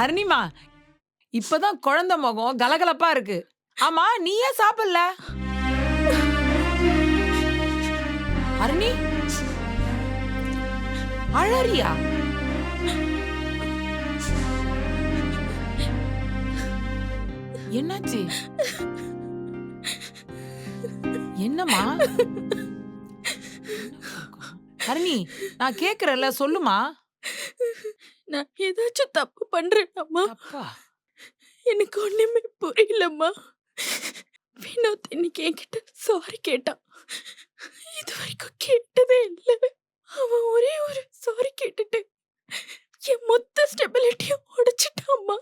ஹரிணிமா, இப்பதான் குழந்தை முகம் கலகலப்பா இருக்கு. ஆமா, நீ ஏன் சாப்பிடல? ஹரிணி, அழறியா? என்னாச்சு? என்னம்மா? ஹரிணி, நான் கேக்குறேன்ல, சொல்லுமா. நான் ஏதாச்சும் தப்பு பண்றேனாம்மா? தப்பா? எனக்கு ஒண்ணுமே புரியலம்மா. வினோத் இன்னைக்கு என்கிட்ட சாரி கேட்டான். இது வரைக்கும் கேட்டதே இல்ல. அவன் ஒரே ஒரு சாரி கேட்டுட்டு என் மொத்த ஸ்டெபிலிட்டியும் உடைச்சிட்டாம்மா.